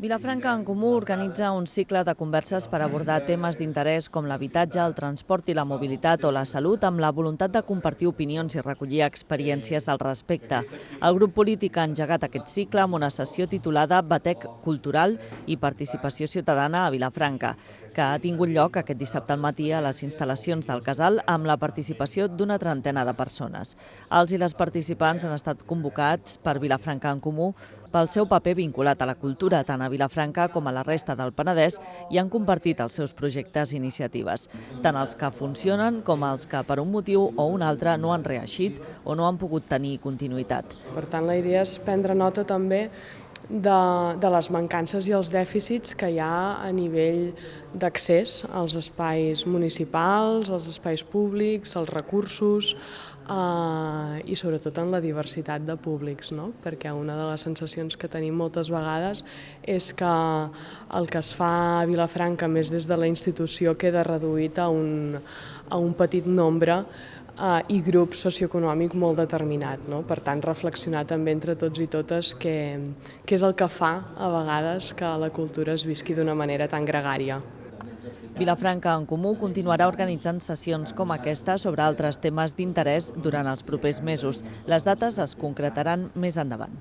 Vilafranca en Comú organitza un cicle de converses per abordar temes d'interès com l'habitatge, el transport i la mobilitat o la salut, amb la voluntat de compartir opinions i recollir experiències al respecte. El grup polític ha engegat aquest cicle amb una sessió titulada Batec Cultural i Participació Ciutadana a Vilafranca, que ha tingut lloc aquest dissabte al matí a les instal·lacions del Casal amb la participació d'una trentena de persones. Els i les participants han estat convocats per Vilafranca en Comú pel seu paper vinculat a la cultura, tant a Vilafranca com a la resta del Penedès, i han compartit els seus projectes i iniciatives, tant els que funcionen com els que per un motiu o un altre no han reeixit o no han pogut tenir continuïtat. Per tant, la idea és prendre nota també de les mancances i els dèficits que hi ha a nivell d'accés als espais municipals, als espais públics, als recursos i sobretot en la diversitat de públics, no? Perquè una de les sensacions que tenim moltes vegades és que el que es fa a Vilafranca més des de la institució queda reduït a un petit nombre i grup socioeconòmic molt determinat, no? Per tant, reflexionar també entre tots i totes què és el que fa a vegades que la cultura es visqui d'una manera tan gregària. Vilafranca en Comú continuarà organitzant sessions com aquesta sobre altres temes d'interès durant els propers mesos. Les dates es concretaran més endavant.